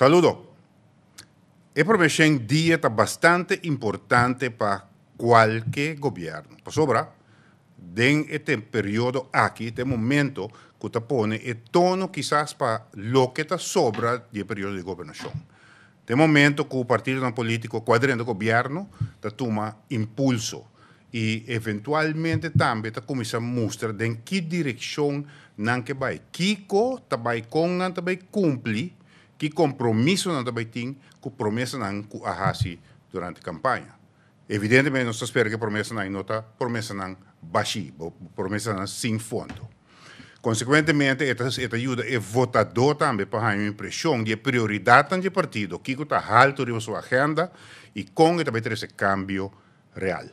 Saludo. A promessa dia está bastante importante para qualquer governo. Para sobra, en este período aqui, este momento, que está pone el tono quizás para lo que está sobra del período de gobernación. Este momento que el partido político cuadrante governo está toma impulso e eventualmente também está começando a mostrar em que direção não que vai. Kiko está vai com não está vai cumprir, que compromisso não está vai ter, que promessa não que ahasi durante a campanha. Evidentemente, nós esperamos que a promessa não está promessa não baixa, promessa não sem fundo. Consequentemente, esta ajuda o votador também para ter uma impressão de prioridade do partido, que está alto de sua agenda e com isso vai ter esse cambio real.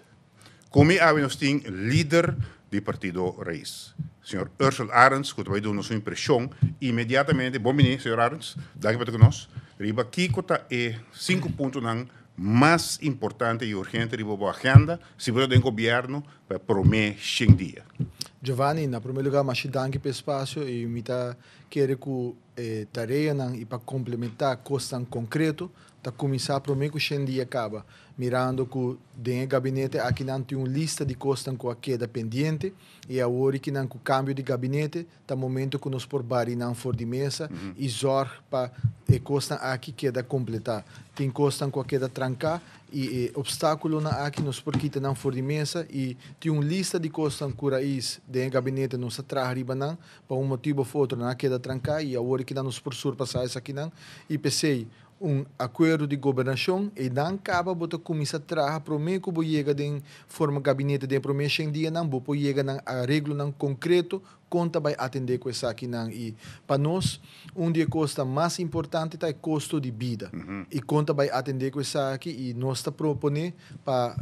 Como nós temos líder do partido Raiz, Sr. Ursula Arens, que vai dar sua impressão imediatamente. Bom dia, Sr. Arens, daqui para nós. Riba, que é 5 pontos mais importantes e urgentes da agenda, se você tem governo para prometer 100 dias. Giovanni, na primeiro lugar, mas danke pelo espaço e me quero que tarefa e para complementar coisas concreto, tá começar para mim que 100 dias acaba, mirando que dentro do gabinete aqui não tem uma lista de coisas que queda pendente e agora que não com cambio de gabinete, tá momento que nós por bari não for de mesa e zor para coisas aqui queda completar. Tem coisas que queda trancar e obstáculo na aqui nos por quita não for de mesa e tem uma lista de coisas que raiz dentro do gabinete não se traz riba não para motivo ou outro não queda trancar e agora que não nos por surpassar isso aqui não e pensei acordo de governação e não acaba botar começar a trabalhar para mim que vou chegar de forma gabinete de promessa em dia não vou chegar na arreglo não concreto conta vai atender com isso aqui não e para nós dia custa mais importante é custo de vida e conta vai atender com isso aqui e nós está propondo para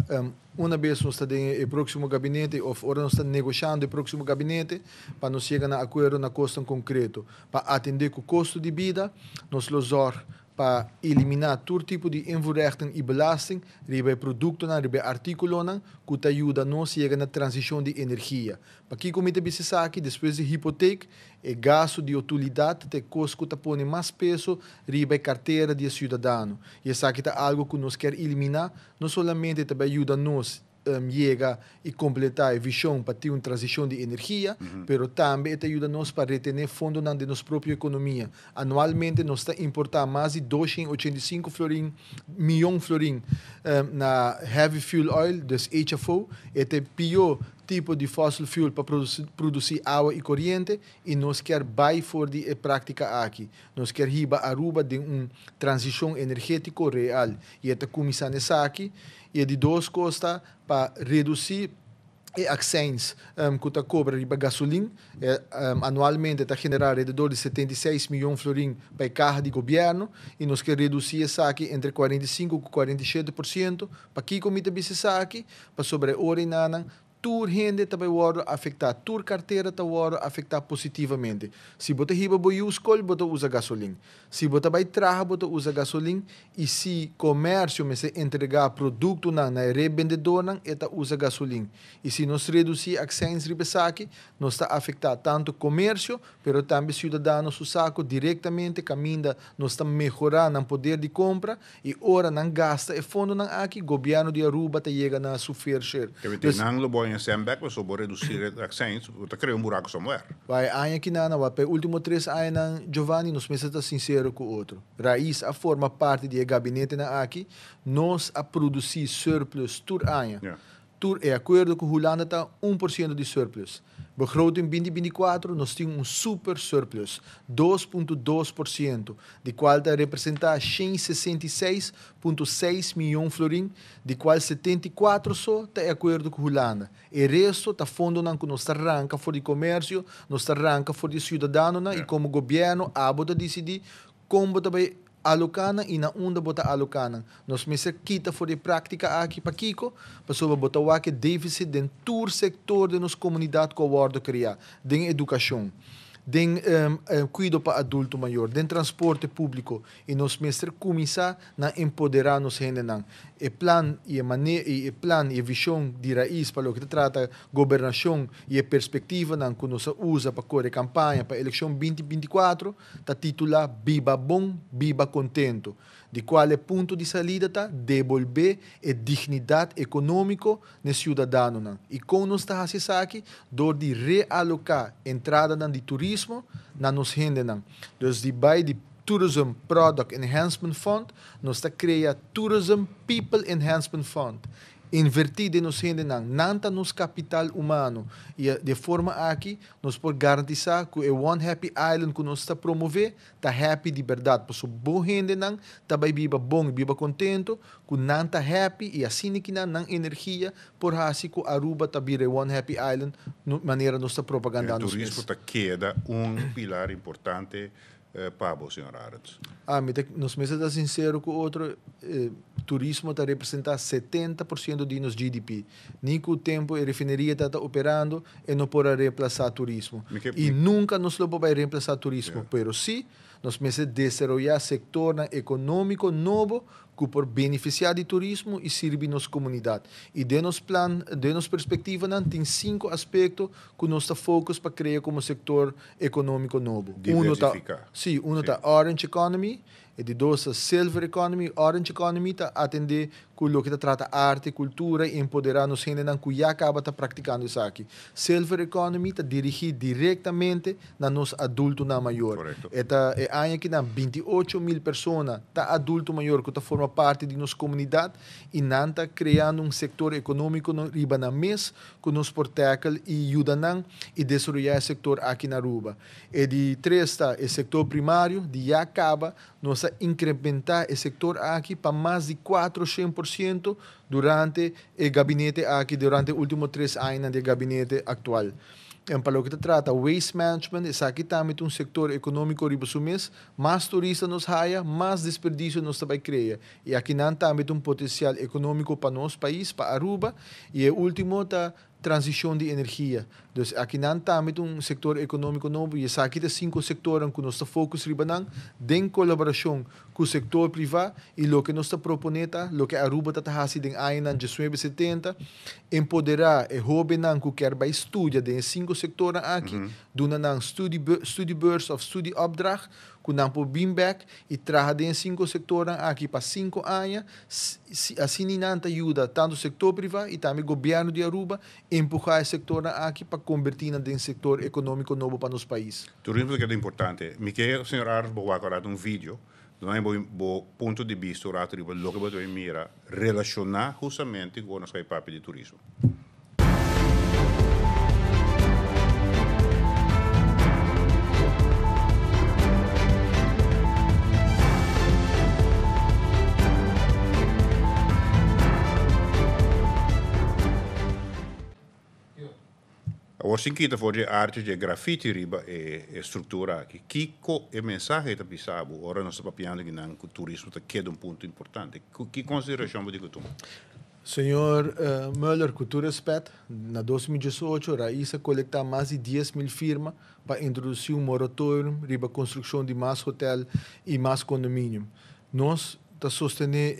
uma vez nós está no próximo gabinete ou agora nós está negociando o próximo gabinete para nós chegar na acordo na custo concreto para atender com o custo de vida nós losor para eliminar todo tipo de invoerrichting e belasting, ribe produto ribe artículo que te ajuda a nós chegar na transição de energia. Para que como te bisa aqui, depois de hipoteca, e gasto de utilidade te custa que põe mais peso ribe carteira de cidadão. E isso aqui é algo que nós quer eliminar, não somente te ajuda a nós chega e completar a visão para ter uma transição de energia, mas também te ajuda nós para reter fundo na nossa própria economia. Anualmente nós está importar mais de 285 milhões de florim na heavy fuel oil, dus HFO, é o pior tipo de fossil fuel para produzir água e corrente e nós quer vai for de prática aqui. Nós quer riba aruba de uma transição energética real e é começar nessa aqui e é de duas costas para reduzir e accents que está cobra riba gasolina anualmente está generar redor de 76 milhões de florim para carro de governo e nós quer reduzir essa aqui entre 45 e 47% para que comida bisa aqui para sobre hora e nana tur rende também vai afetar, tur carteira vai afetar positivamente. Se você riba boi escolhe, você usa gasolina. Se você vai trabalhar, você usa gasolina. E se comércio me se entregar produto na revendedor, você usa gasolina. E se nós reduzir accents ribesaki, nós está afetar tanto comércio, mas também cidadãos o saco diretamente caminha, nós está melhorando o poder de compra e ora não gasta e fundo não aqui, governo de Aruba está chega na sua fair share. Semback, mas vou reduzir accents, vou criar buraco somewhere. Vai, aqui na último 3 anos, Giovanni, nós me está sincero com o outro. Raiz a forma parte do gabinete na aqui, nós a produzir surplus tur ano. Tur é acordo com o Holanda está 1% de surplus. Begroting 2024, nós temos super surplus, 2,2%, de qual representa 166,6 milhões de florim, de qual 74 só está de acordo com a Holanda. E o resto está fundo que nós arranca for de comércio, nós arranca for de cidadão, e como governo, a decidir como também alocana e na onda bota alocana. Nós me quita for de prática aqui para Kiko, para sobre botar o que déficit dentro do setor de nossa comunidade que o criar, de educação. den cuido para adulto maior, den transporte público e nos mestre começar a empoderar nos gente não. E plan e visão de raiz para o que trata governação e a perspectiva não que nós usa para correr campanha para a eleição 2024 tá titula Viva Bom, Viva Contento. De qual é ponto de saída tá devolver a dignidade econômica no cidadão não. E com nós está aqui dor de realocar entrada de turismo na nos gente não. Então de by de Tourism Product Enhancement Fund, nós está criando Tourism People Enhancement Fund. Invertir de nos gente nanta nos capital humano e de forma aqui nós podemos garantizar que o One Happy Island que nós está promover está happy de verdade, porque boa gente não está vai viva bom e viva contento, que não está happy e assim que não energia por assim que Aruba está vira One Happy Island maneira nós está propagandando. O turismo está queda pilar importante para o senhor Arends. Nós mesmos está sincero que o outro turismo está representando 70% de nos GDP. Nem que o tempo a refineria está operando e não pode reemplaçar turismo. E nunca nos lo vai reemplaçar turismo, mas sim, nós mesmos desenvolver setor econômico novo que por beneficiar de turismo e servir nos comunidade. E de nos plan, de nos perspectiva, tem 5 aspectos que nós está focus para criar como setor econômico novo. Diversificar. Um está Orange Economy, e de 2 Silver Economy. Orange Economy está atender com o que trata arte, cultura e empoderar nos gente que já acaba tá praticando isso aqui. Silver Economy está dirigido diretamente na nos adulto na maior. Correto. É aí que 28.000 pessoas tá adulto maior que tá forma parte de nossa comunidade e não está criando um setor econômico no riba na mês que nos portacle e ajuda não e desenvolver o setor aqui na Aruba. E de 3 está o setor primário, de já acaba nós incrementar o setor aqui para mais de 400% durante o gabinete aqui, durante os últimos 3 anos do gabinete atual. Para o que se trata, waste management, esse aqui também um setor econômico riba mês, mais turistas nos raia, mais desperdício nos vai criar. E aqui não também um potencial econômico para nosso país, para Aruba, e o último está transição de energia. Então, aqui não também um setor econômico novo, e esse aqui tem 5 setores que nós focus riba em colaboração com o setor privado, e o que nós proponendo, o que Aruba está fazendo em ano de 1970, empoderar o jovem que quer estudar em 5 setores aqui, dando study burst of study opdracht, que não pode vir back e trazer em 5 setores aqui para 5 anos, assim não ajuda tanto o setor privado e também o governo de Aruba empurrar o setor aqui para convertir em setor econômico novo para nosso país. Turismo é importante. Me quer o senhor Arends vou agora um vídeo, não é bom ponto de vista o que você mira relacionar justamente com o nosso papo de turismo. Agora, sim que for de arte de grafite riba e estrutura aqui. Kiko e mensagem da pisabo, ora nós estamos papiando que o turismo queda ponto importante. Que consideração você tem? Senhor Müller, com todo respeito, na 2018, a Raíssa coletou mais de 10.000 firmas para introduzir moratório riba construção de mais hotel e mais condomínio. Nós está sostener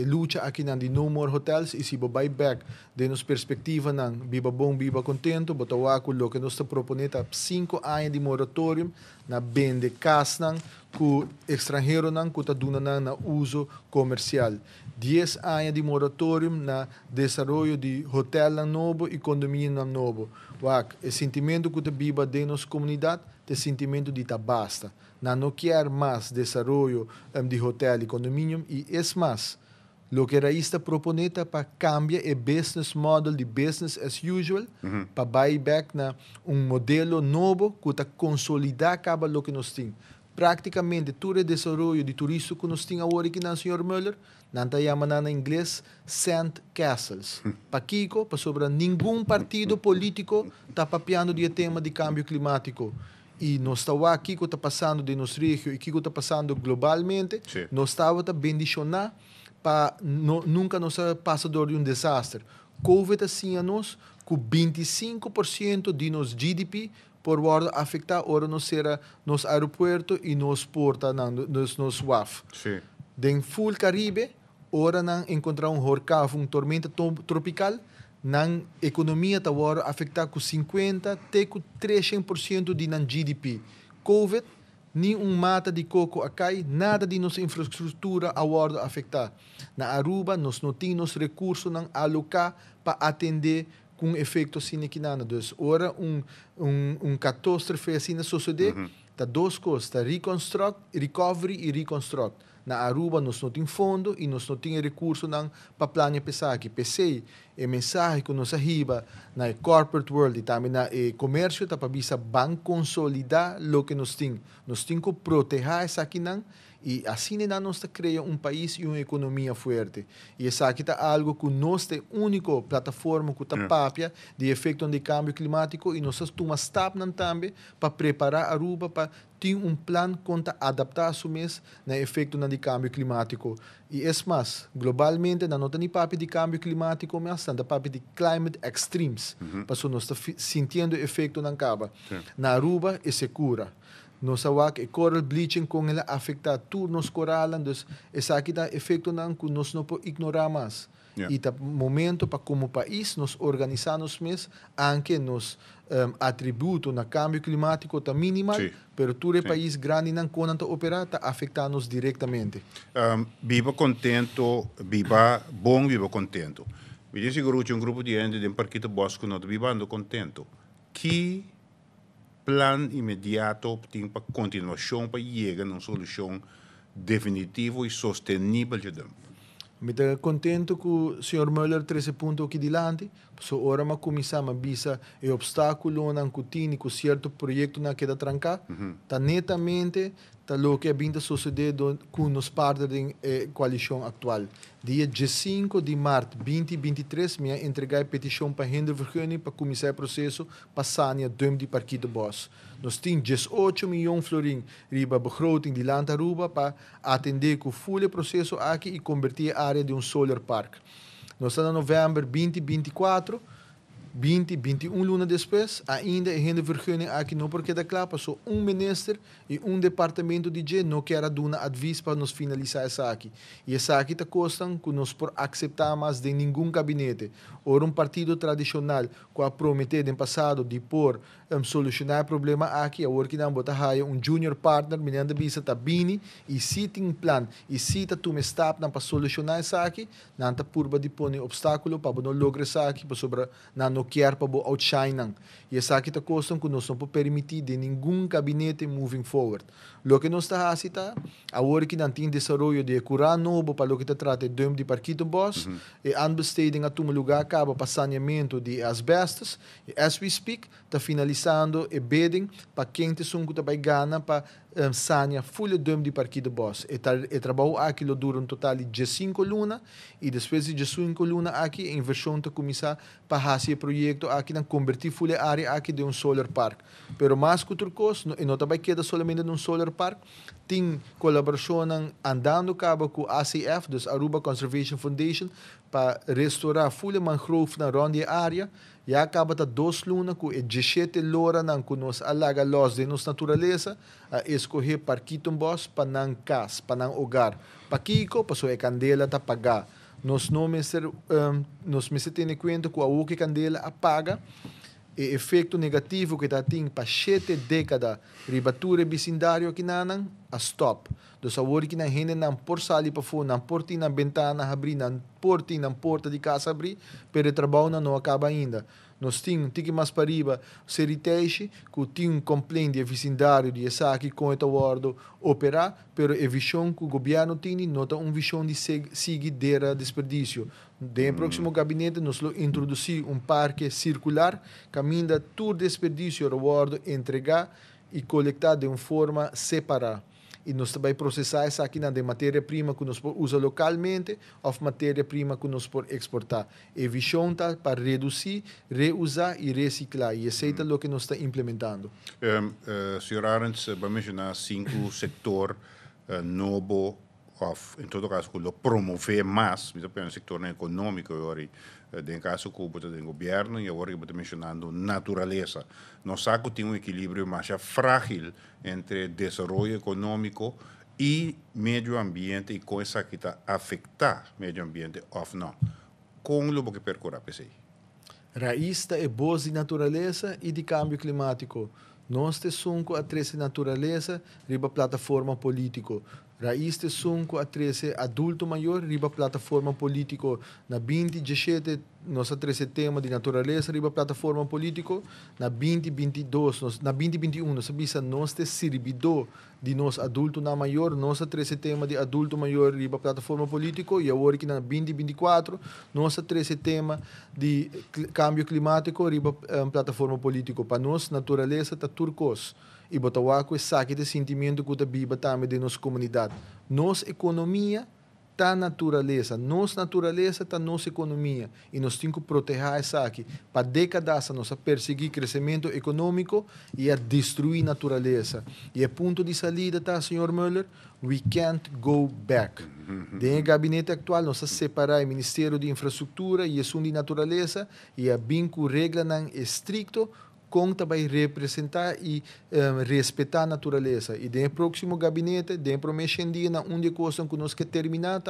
luta aqui na de no more hotels e se vai back de nos perspectiva na viva bom viva contento botar o lo que nós está propondo 5 anos de moratório na vende casa com estrangeiro não que está dando na uso comercial 10 anos de moratório na desenvolvimento de hotel novo e condomínio novo o sentimento que está viva de nossa comunidade é sentimento de tá basta não quer mais desenvolvimento de hotel e condomínio e é mais o que Raíssa está propondo para cambiar o business model de business as usual para buyback na modelo novo que está consolidar acaba o que nós temos praticamente todo o desenvolvimento de turismo que nós temos agora aqui na Sr. Müller não está chamando em inglês sand castles para Kiko para sobre nenhum partido político está papeando de tema de cambio climático e nós estamos aqui que está passando de nossa região e que está passando globalmente, nós estamos a bendicionar para nunca nos passador de desastre. Covid assim a nós, com 25% de nosso GDP por word afectar ora nos será nos aeroporto e nos porta nos WAF. Sim. Den full Caribe, ora nang encontrar huracão, tormenta tropical, nang economia ta wora afetar com 50 até com 300% de nan GDP. COVID, nem mata de coco acai, nada de nossa infraestrutura a wora afetar. Na Aruba, nós não temos recursos nang alocar para atender com efeito sinequinana. Então, ora catástrofe assim suceder, tá duas coisas, tá recovery e reconstruct. Na Aruba nós não temos fundo e nós não temos recursos para planear pesar aqui. PC é mensagem que nós arriba na corporate world e também na comércio tá para bisa banco consolidar o que nós temos. Nós temos que proteger isso aqui e assim nós criamos país e uma economia forte. E isso aqui é algo que nós temos única plataforma que está papia de efeito de câmbio climático e nós estamos também para preparar a Aruba para ter plano contra adaptar a mês na efeito de câmbio climático. E é mais, globalmente, não tem papo de câmbio climático, mas tem papo de climate extremes. Porque nós estamos sentindo o efeito na caba. Na Aruba, é segura. Nós awak e coral bleaching com ela afeta todos os corais, então essa aqui dá efeito que nós não podemos ignorar mais. E tá momento para como país nós organizarmos mesmo, anche nos atributos no câmbio climático tá minimal, pero todo país grande não conta operar tá afetando-nos diretamente. Viva contento, viva bom, viva contento. Me diz seguro que grupo de gente de Parquito Bosco não viva contento. Que plan imediato para continuação para chegar a uma solução definitiva e sustentável de dem. Me estou contente que o Sr. Muller trouxe ponto aqui diante, so ora ma começar a visa e obstáculo na cutini com certo projeto na que da trancar, tá netamente tá lo que vinda suceder com nos partes da coalição atual. Dia 15 de março 2023, me entreguei a petição para Hinder Vergunning para começar o processo para sanear de Parquito Bos. Nós temos 18 milhões de florim riba begroting de land Aruba para atender com o full processo aqui e convertir a área de solar park. Nós estamos em novembro 2024, 21 luna depois, ainda a Hinder Vergunning aqui não porque da clapa, só ministro e departamento de G não quer dar aviso para nos finalizar essa aqui. E essa aqui está custando que nós por aceitar mais de nenhum gabinete ou partido tradicional que a prometer no passado de por solucionar o problema aqui, a hora que não botar junior partner, menina bisa tá bini e se tem plan e se tá tu me stop para solucionar essa aqui, não tá purba de pôr obstáculo para não lograr essa aqui, para sobre não quer para outshine. E essa aqui está custando que nós não podemos permitir de nenhum gabinete moving forward. Lo que nós está fazendo, a hora que não tem desenvolvimento de curar novo para o que está tratando de Parquito Bos, e unbesteding a um lugar acaba para saneamento de asbestos, e as we speak, está finalizando e bidding para quem te sungo também gana para sanear full de Parquito Bos. E trabalho aqui dura um total de 5 lunas, e depois de 5 lunas aqui, a inversão está começar para fazer o projeto aqui, não convertir full área aqui de solar park. Pero mais que outra coisa, e não também queda somente num solar park, tem colaboração andando cabo com a ACF, dus Aruba Conservation Foundation, para restaurar full mangrove na ronda área, e acaba da 2 lunas com 17 lora que nos alaga los de nossa natureza, a escolher Parquito Bos para não casa, para não hogar. Para Kiko, para sua candela tá pagar. Nós não me tem em conta que a outra candela apaga, e efeito negativo que está tem para 7 décadas ribatura vecindário que não a stop. Então a hora que não rende não por sair para fora, não por ter na ventana abrir, não por ter na porta de casa abrir, pero o trabalho não acaba ainda. Nós temos mais para riba Seritage, que tem complaint de vecindário de essa aqui com o acordo operar, pero a visão que o governo tem não tem uma visão de seguir desperdício. No próximo gabinete, nós introduzir parque circular, caminha todo desperdício ao acordo entregar e coletar de uma forma separada. E nós também processar essa aqui de matéria-prima que nós usa localmente ou matéria-prima que nós podemos exportar. E visão está para reduzir, reusar e reciclar. E esse é o que nós estamos implementando. Sr. Arends, vai mencionar 5 setores novos of em todo caso, lo promover mais, no sector econômico, em caso do governo, e agora que estou mencionando natureza. Nós sabemos que tem equilíbrio mais frágil entre desenvolvimento econômico e meio ambiente, e coisa que está afetar o meio ambiente ou não. Como o que percorrer, pensei? Raiz é boa de natureza e de cambio climático. Nós temos a 13 natureza, riba plataforma político. Raiz te sunco a 13 adulto maior, riba plataforma político. Na 2017, nossa 13 tema de natureza, riba plataforma político. Na 2022, na 2021, nós bisa nós te servido de nós adulto na maior, nossa 13 tema de adulto maior, riba plataforma político. E agora que na 2024, nossa 13 tema de cambio climático, riba plataforma político. Para nós, natureza está turcos. E botawaco é saque de sentimento que está viva também de nossa comunidade. Nossa economia está natureza. Nossa natureza está nossa economia. E nós temos que proteger essa aqui. Para décadas, nós perseguir crescimento econômico e a destruir a natureza. E o ponto de saída, tá, Sr. Muller? We can't go back. Dentro do gabinete atual, nós separar o Ministério de Infraestrutura e o de Natureza e a vinco regra não estricto conta vai representar e respeitar a natureza. E no próximo gabinete, dentro do dia, onde coisa que nós queremos terminar,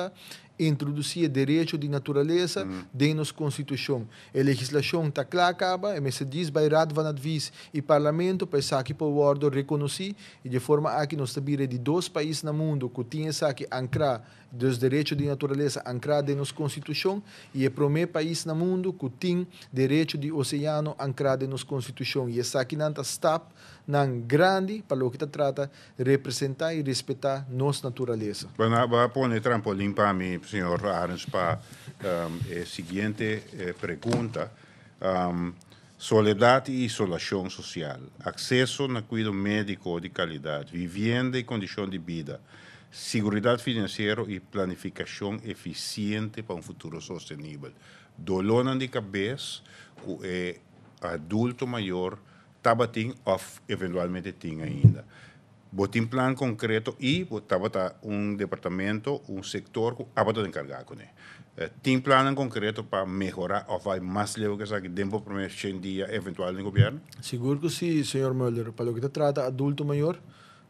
introduzir direito de natureza dentro da nossa Constituição. A legislação está clara, acaba, mas se diz vai van advis e parlamento para saque para o ordem reconhecer e de forma a que nós estamos de 2 países no mundo que tinham saque ancrar dos direitos de natureza ancrado na nossa Constituição e é o primeiro país no mundo que tem direito de oceano ancrado na nossa Constituição. E essa aqui não está grande para o que trata de representar e respeitar nossa natureza. Vou pôr trampolim para mim, senhor Arens, para a seguinte pergunta. Soledade e isolação social, acesso a cuidado médico de qualidade, vivenda e condição de vida, segurança financeira e planificação eficiente para um futuro sustentável. Dolor de cabeça, o adulto maior, tabatim ou eventualmente tem ainda. Botem plan concreto e botava departamento, setor que abata de encargar com ele. Tem plano concreto para melhorar ou vai mais leve que essa que tempo para mim 100 dias eventual no governo? Seguro que sim, senhor Muller. Para o que trata adulto maior,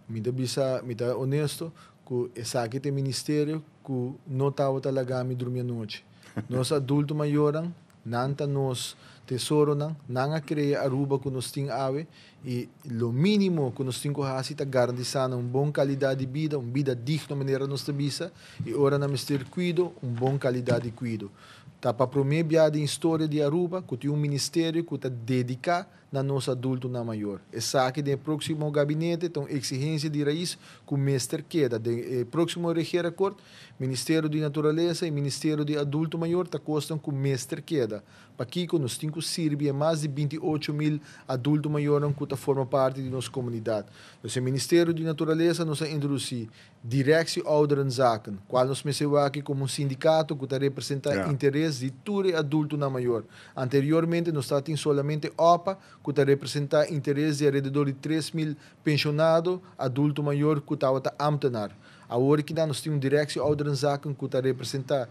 me dá honesto que essa aqui tem ministério que não estava talaga me dormir à noite. Nós adulto maior nanta nos tesouro não a criar Aruba que nós temos ave e o mínimo que nós temos que fazer é garantir uma boa qualidade de vida, uma vida digna maneira nós temos e ora nós ter cuido, uma boa qualidade de cuido. Tá para prometer a história de Aruba que tem ministério que está dedicado na nossa adulto na maior. Essa aqui do próximo gabinete tem exigência de raiz que o mestre queda. Do próximo regera corte, Ministério de Natureza e Ministério de Adulto Maior está costam que o mestre queda. Para aqui que nós temos que servir mais de 28 mil adultos maiores que formam parte de nossa comunidade. Então, o Ministério de Natureza nos introduzir Directie Ouderenzaken, qual nós mencionamos aqui como um sindicato que está representando interesse de todo adulto na maior. Anteriormente, nós tínhamos somente OPA, que está representando interesse de alrededor de 3 mil pensionados, adulto maior que estava ambtenar. Agora que nós temos Directie Ouderenzaken que está representando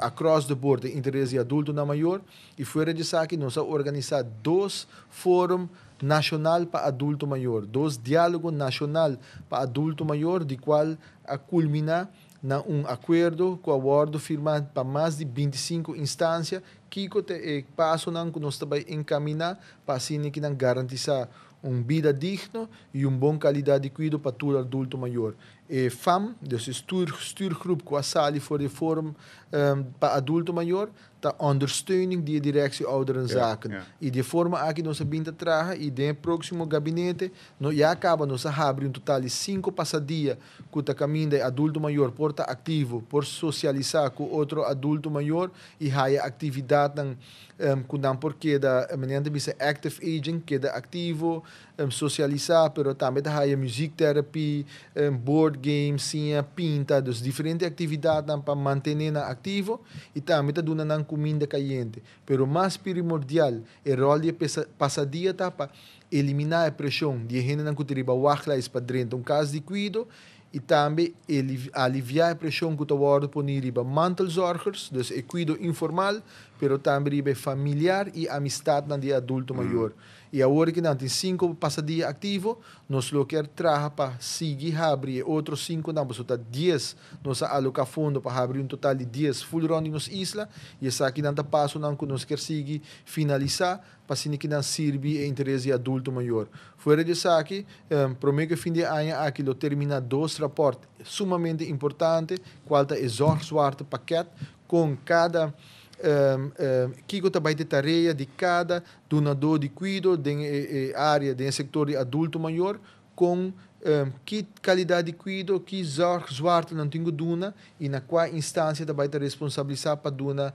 across the board interesse de adulto na maior e fora de saque nós organizar 2 fóruns nacional para adulto maior, 2 diálogos nacional para adulto maior, de qual a culminar na acordo com o acordo firmado para mais de 25 instâncias que passo que nós também encaminhar para assim que garantizar uma vida digna e uma boa qualidade de cuidado para todo adulto maior. E FAM, desse stuurgroep que sali voor de forum para adulto maior, está ondersteuning die Directie Ouderenzaken. E de forma a que nós binda traga e de próximo gabinete, já acaba nós abrir um total de 5 passadias que está caminho de adulto maior, por estar ativo, por socializar com outro adulto maior e há atividade que não porque da maneira de active aging que é ativo, socializar, pero também há music therapy, board games, sim, pinta, dos diferentes atividades para manter ativo e também está dando comida caliente. Pero mais primordial é o rol de passadia para eliminar a pressão de gente que triba wachla para dentro um caso de cuido e também aliviar a pressão que está worden por riba mantelzorgers, dus é cuido informal, pero também riba familiar e amistad na dia adulto maior. E agora que não tem 5 passadia ativo, nós lo quer trabalhar para seguir abrir outros 5 não, mas 10 nós alocar fundo para abrir total de 10 full round nos isla e essa aqui não tá passo não que nós quer seguir finalizar para se que não sirve e interesse adulto maior. Fora disso aqui, prometo que fim de ano aqui lo termina 2 raportes sumamente importantes, qual é zorgzwarte paquete com cada Kiko também de tarefa de cada donador de cuidado de área do setor de adulto maior com que qualidade de cuidado, que zorgzwarte não tem duna e na qual instância também está responsabilizar para duna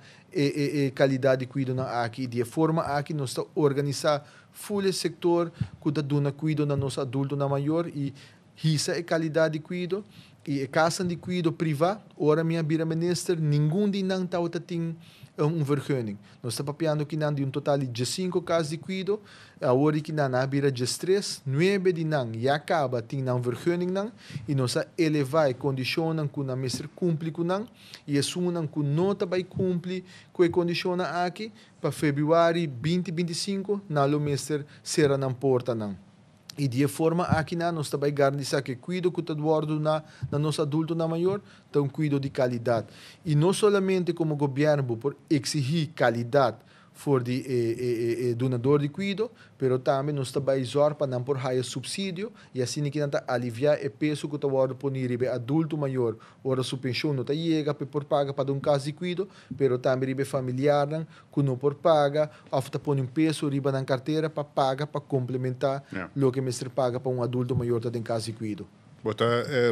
qualidade de cuidado na aqui de forma aqui nós está organizar full setor que dá duna cuidado na nosso adulto na maior e essa é qualidade de cuidado e a casa de cuidado privado ora minha bira minister nenhum de não tá tem vergunning. Nós estamos papiando que não de total de 5 casos de cuidado, agora que não há bira de 3, 9 de não e acaba tem não vergunning não e nós elevar a condição que na mestre cumpre com não e assumam que não também cumpre com a condição aqui para fevereiro 2025 na lo mestre será na porta não. E de forma aqui nós também garantizar que cuido que está do na nosso adulto na maior, então cuido de qualidade. E não somente como governo por exigir qualidade for de donador de cuido, pero também nós também zorg para não por higher subsídio e assim que não aliviar o peso que está por nível adulto maior, ora sua pensão não está chega por paga para caso de cuido, pero também nível familiar que não por paga, ou está por peso riba na carteira para paga para complementar o que mestre paga para adulto maior que tem caso de cuido. Bota,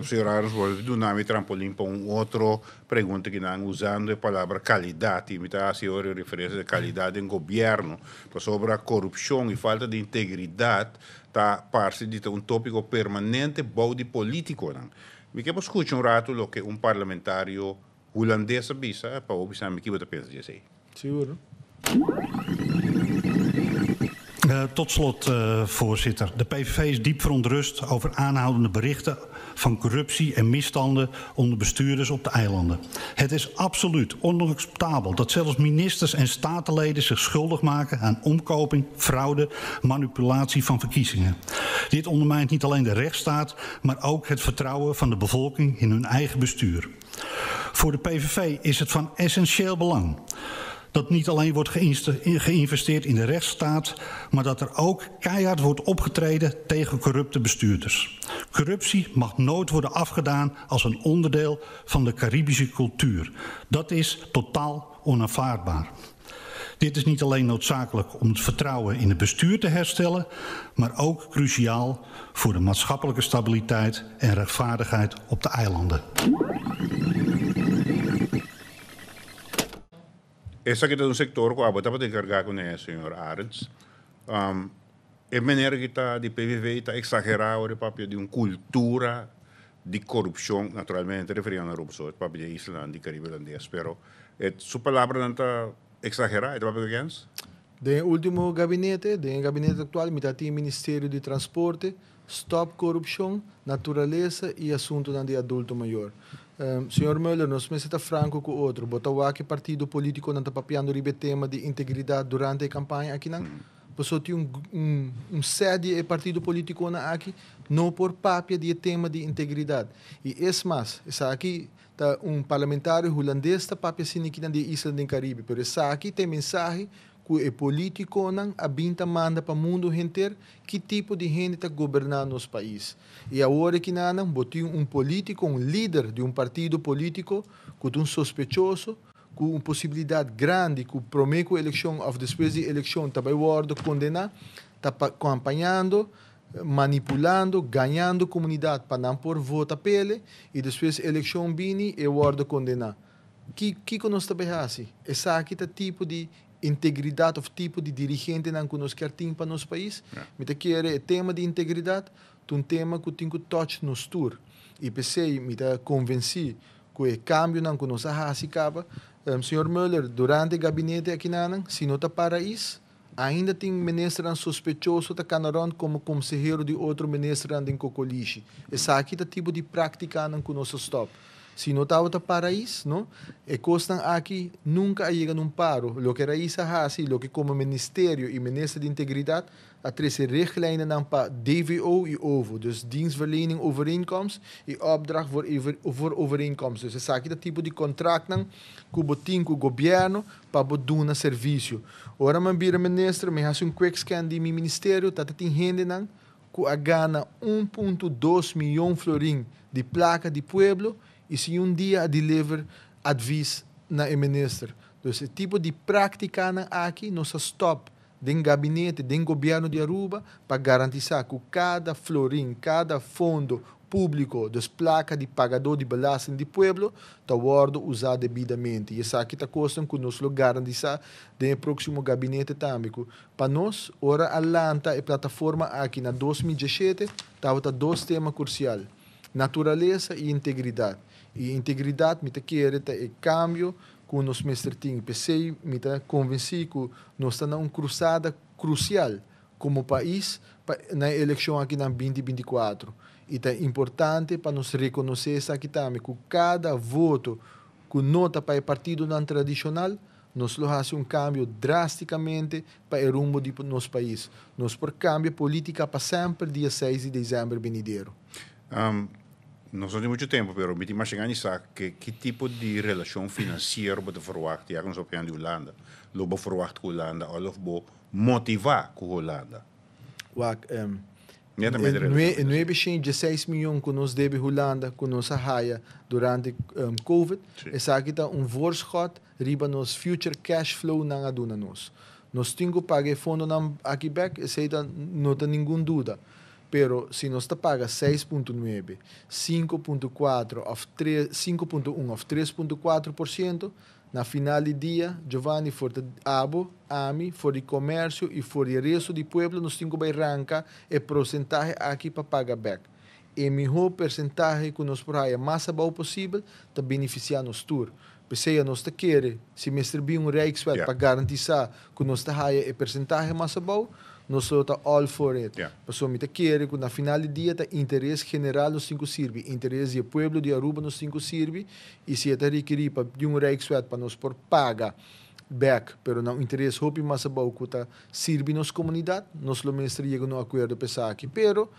senhor Aros, vou do nome trampolim para outra pergunta que não usando a palavra qualidade, e a senhora referência de qualidade em governo, sobre a corrupção e falta de integridade, está parte de tópico permanente, bode político. Me quero escutar rato o que parlamentário holandês avisa, para observar o que você pensa disso aí. Seguro. Tot slot, voorzitter. De PVV is diep verontrust over aanhoudende berichten van corruptie en misstanden onder bestuurders op de eilanden. Het is absoluut onacceptabel dat zelfs ministers en statenleden zich schuldig maken aan omkoping, fraude, manipulatie van verkiezingen. Dit ondermijnt niet alleen de rechtsstaat, maar ook het vertrouwen van de bevolking in hun eigen bestuur. Voor de PVV is het van essentieel belang dat niet alleen wordt geïnvesteerd in de rechtsstaat, maar dat er ook keihard wordt opgetreden tegen corrupte bestuurders. Corruptie mag nooit worden afgedaan als een onderdeel van de Caribische cultuur. Dat is totaal onaanvaardbaar. Dit is niet alleen noodzakelijk om het vertrouwen in het bestuur te herstellen, maar ook cruciaal voor de maatschappelijke stabiliteit en rechtvaardigheid op de eilanden. Essa que é um sector que a para encargar com o senhor Arends. É maneira que está de PVV está exagerado o papel de uma cultura de corrupção, naturalmente referindo a Robson, papel de Islândia, de Caribe holandês, pero sua palavra não está exagerada, é papel que é? Do último gabinete atual, me tem Ministério de Transporte, Stop Corrupção, Natureza e Assunto de Adulto Maior. Senhor Müller, nós estamos franco com o outro. Botawa que partido político não está papiando o tema de integridade durante a campanha aqui não. Você tem sede de partido político aqui não por papia de tema de integridade. E mais, essa aqui tá parlamentário holandês está papia assim aqui na Isla do Caribe, mas essa aqui tem mensagem que o político não abinta manda para o mundo inteiro que tipo de gente está governando os países. E agora que não botou político, líder de partido político, que é sospechoso, com uma possibilidade grande que promete a eleição ou depois da eleição também vai condenar, está acompanhando, manipulando, ganhando comunidade para não pôr voto a pele e depois da eleição vem e vai condenar. Que nós também assim? Essa aqui é tipo de integridade ou tipo de dirigente que nós queremos para nosso país. Me quer tema de integridade, um tema que tem que touch nos tour. E pensei, me convenci que o cambio que nós fazemos, senhor Müller, durante o gabinete aqui, se não está para isso, ainda tem ministro sospechoso da Canaron como conselheiro de outro ministro em Cocoliche. Essa aqui é o tipo de prática que nós stop. Se não estava no paraíso, não? E costam aqui nunca chega num paro. O que era isso assim, o que como ministério e ministro de integridade a trece richtlijnen dan para DVO e OVO, dus dienstverlening overeenkomst e opdracht voor overeenkomst. Dus essa aqui é o tipo de contrato que botin com o governo para botar um serviço. Ora, man bira ministro, me faz quick scan de meu ministério, tá tem gente nan que a gana 1,2 milhão florim de placa de pueblo e se dia a deliver advies na ministro. Dus esse tipo de prática aqui nós stop do gabinete, do governo de Aruba, para garantizar que cada florim, cada fundo público das placas de pagador de belasting do pueblo está usado devidamente. E essa aqui está coisa que nós garantizar no próximo gabinete também. Para nós, ora Atlanta e plataforma aqui na 2017, estava dois temas cruciais: natureza e integridade. E integridade, me quer é cambio que nós mestres pensei, me convenci que nós estamos numa cruzada crucial como país na eleição aqui na 2024. E é importante para nós reconhecer isso aqui também, que cada voto que nota para o partido não tradicional, nós fazemos cambio drasticamente para o rumo do nosso país. Nós por cambio política para sempre, dia 6 de dezembro venidero. Não só tem muito tempo, mas me imagina que tipo de relação financeira você verwacht com os países de Holanda. Você verwacht com a Holanda, ou motivar com a Holanda? Não é 16 milhões que nós devemos Holanda, que nós haia durante Covid. Essa aqui é voorschot, riba nos future cash flow na aduna nós. Nós temos que pagar fundo aqui back, essa não tem nenhuma dúvida. Pero se nós paga 6,9, 5,4 ou 5,1 ou 3,4%, na final do dia, Giovanni, for de abo, AMI, for de comércio e for de resto do pueblo, nós temos que arrancar e porcentagem aqui para pagar back. E o melhor porcentagem que nós podemos mais bom possível para beneficiar nos tour. Porque nós queremos, se mestre bem Rijkswet para garantir que nós temos a porcentagem mais bom, nós estamos all for it. Porque me quer que na final do dia o interesse general nos cinco serve, interesse do pueblo de Aruba nos cinco serve, e se é requerir para um Rijkswet para nós por pagar back, pero não interesse hope mais bom que serve nos comunidade, nós lo mestre chega no acordo pensar aqui, pero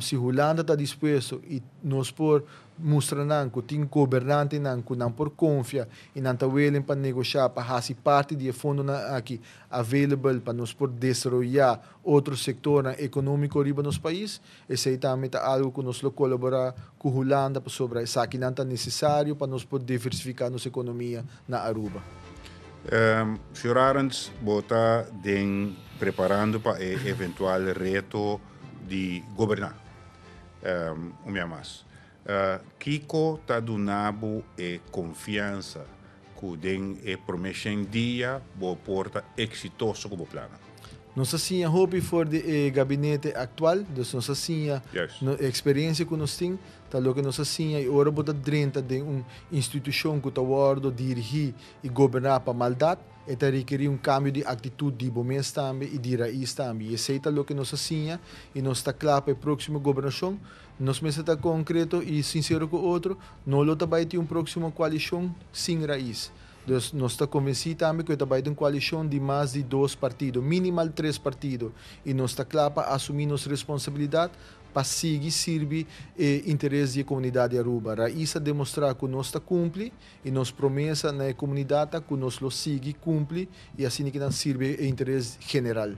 se Holanda está disposto e nós por mostrar que tem governante que não por confia e não está willing para negociar para fazer parte do fundo aqui available para nós por desarrollar outro setor econômico riba nos país, esse também é algo que nós colaborar com Holanda sobre isso que não é necessário para nós por diversificar nossa economia na Aruba. Sr. Arends, está preparando para o eventual reto de governar o Myanmar. Kiko está dando confiança que den promessa dia boa porta exitoso como plano. Nós assim hobby for de gabinete atual, dus nós assim a experiência que nós temos, tá lo que nós assim e ora bota dentro de uma instituição que tá guardo dirigir e governar para maldade, e tá requerir cambio de atitude de bomens também e de raiz também. E sei tá lo que nós assim e nós está claro para a próxima governação, nós mesmo está concreto e sincero com o outro, não lo tá vai ter próxima coalição sem raiz. Dus nós estamos convencidos também que vai ter uma coalição de mais de 2 partidos, minimal 3 partidos, e nós estamos claros para assumir nossa responsabilidade para seguir servir o interesse da comunidade de Aruba. Raiz a demonstrar que nós está cumpre e nos promessa na comunidade que nós lo sigue cumpre e assim que não serve o interesse geral.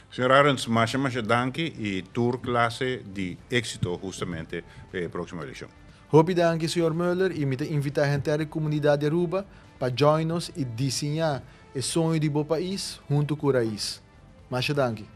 Sr. Arends, mais danke e tour classe de êxito justamente para a próxima eleição. Hope danke, Sr. Müller, e me invitar a inteira comunidade de Aruba para join-nos e desenhar o sonho de bom país junto com o raiz. Mais danke.